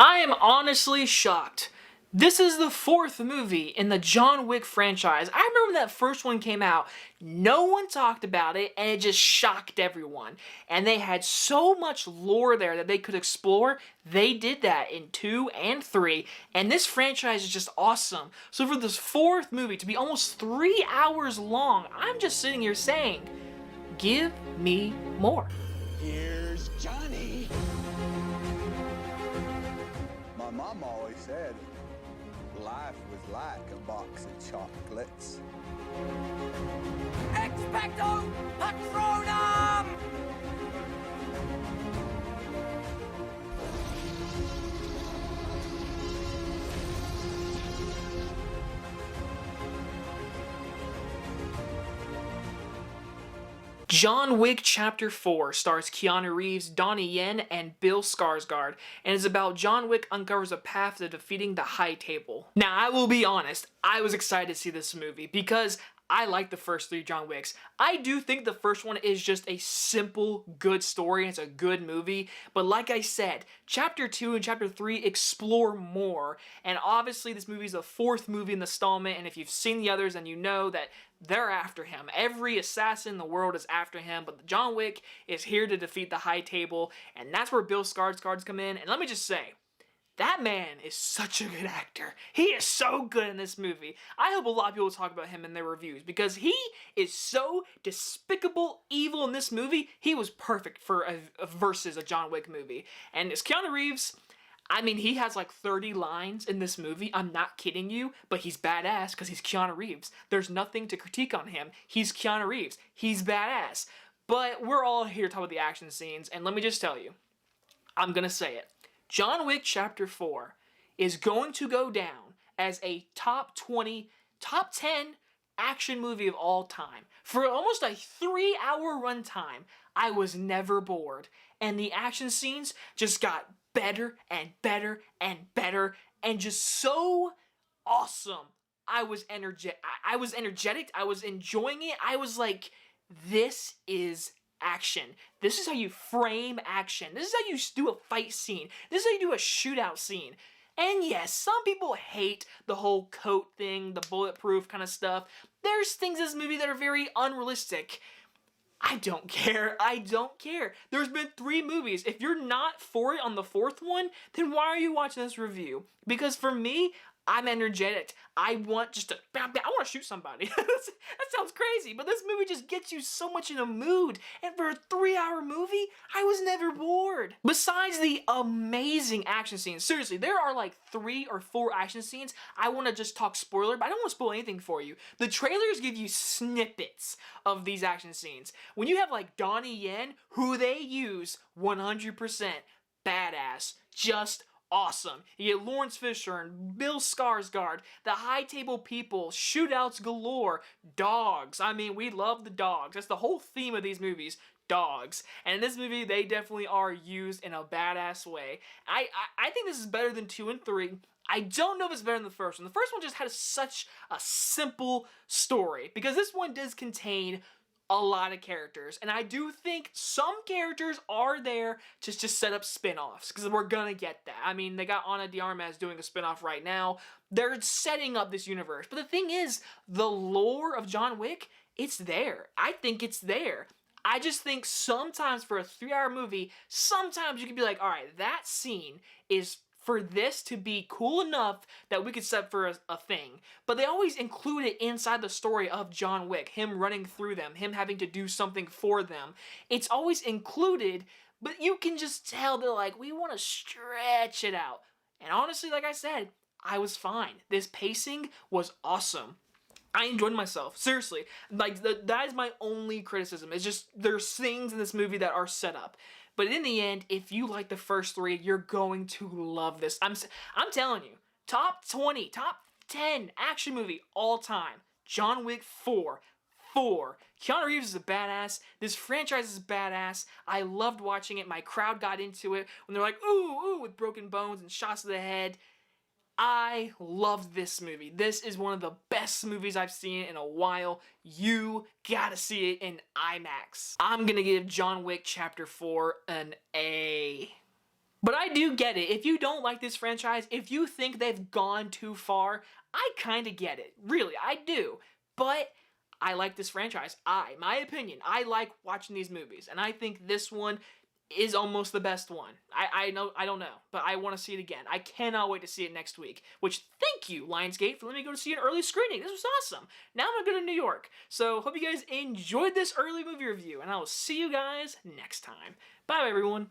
I am honestly shocked. This is the fourth movie in the John Wick franchise. I remember when that first one came out, no one talked about it, and it just shocked everyone. And they had so much lore there that they could explore. They did that in 2 and 3, and this franchise is just awesome. So for this fourth movie to be almost 3 hours long, I'm just sitting here saying, give me more. Here's Johnny. My mom always said life was like a box of chocolates. Expecto Patronum! John Wick Chapter 4 stars Keanu Reeves, Donnie Yen, and Bill Skarsgård, and is about John Wick uncovers a path to defeating the High Table. Now, I will be honest, I was excited to see this movie because I like the first 3 John Wicks. I do think the first one is just a simple, good story, and it's a good movie, but like I said, Chapter 2 and Chapter 3 explore more, and obviously this movie is the 4th movie in the installment, and if you've seen the others, then you know that they're after him. Every assassin in the world is after him, but John Wick is here to defeat the High Table, and that's where Bill Skarsgård's come in, and let me just say, that man is such a good actor. He is so good in this movie. I hope a lot of people talk about him in their reviews because he is so despicable evil in this movie. He was perfect for a versus a John Wick movie. And as Keanu Reeves, I mean, he has like 30 lines in this movie. I'm not kidding you, but he's badass because he's Keanu Reeves. There's nothing to critique on him. He's Keanu Reeves. He's badass. But we're all here to talk about the action scenes, and let me just tell you, I'm gonna say it. John Wick Chapter 4 is going to go down as a top 20, top 10 action movie of all time. For almost a 3-hour runtime, I was never bored. And the action scenes just got better and better and better and just so awesome. I was energetic. I was enjoying it. I was like, this is action. This is how you frame action. This is how you do a fight scene. This is how you do a shootout scene. And yes, some people hate the whole coat thing, the bulletproof kind of stuff. There's things in this movie that are very unrealistic. I don't care. I don't care. There's been 3 movies. If you're not for it on the 4th one, then why are you watching this review? Because for me, I'm energetic. I want just to, I want to shoot somebody. That sounds crazy, but this movie just gets you so much in a mood. And for a 3-hour movie, I was never bored. Besides the amazing action scenes, seriously, there are like 3 or 4 action scenes. I want to just talk spoiler, but I don't want to spoil anything for you. The trailers give you snippets of these action scenes. When you have like Donnie Yen, who they use 100% badass, just awesome. You get Laurence Fishburne, Bill Skarsgård, the High Table people, shootouts galore, dogs. I mean, we love the dogs. That's the whole theme of these movies, dogs. And in this movie, they definitely are used in a badass way. I think this is better than 2 and 3. I don't know if it's better than the first one. The first one just had such a simple story, because this one does contain a lot of characters, and I do think some characters are there to just set up spin-offs, because we're gonna get that. I mean, they got Ana de Armas doing a spin-off right now. They're setting up this universe, but the thing is, the lore of John Wick, it's there. I think it's there. I just think sometimes for a 3-hour movie, sometimes you can be like, alright, that scene is for this to be cool enough that we could set for a thing. But they always include it inside the story of John Wick, him running through them, him having to do something for them. It's always included, but you can just tell they're like, we want to stretch it out. And honestly, like I said, I was fine. This pacing was awesome. I enjoyed myself. Seriously. Like, that is my only criticism. It's just, there's things in this movie that are set up. But in the end, if you like the first 3, you're going to love this. I'm telling you, top 20, top 10 action movie all time. John Wick 4. Keanu Reeves is a badass. This franchise is badass. I loved watching it. My crowd got into it when they're like, ooh, ooh, with broken bones and shots to the head. I love this movie. This is one of the best movies I've seen in a while. You gotta see it in IMAX. I'm gonna give John Wick Chapter 4 an A. But I do get it. If you don't like this franchise, if you think they've gone too far, I kind of get it. Really, I do. But I like this franchise. My opinion, I like watching these movies. And I think this one is almost the best one. I don't know, but I want to see it again. I cannot wait to see it next week, which thank you, Lionsgate, for letting me go to see an early screening. This was awesome. Now I'm going to go to New York. So hope you guys enjoyed this early movie review, and I will see you guys next time. Bye, everyone.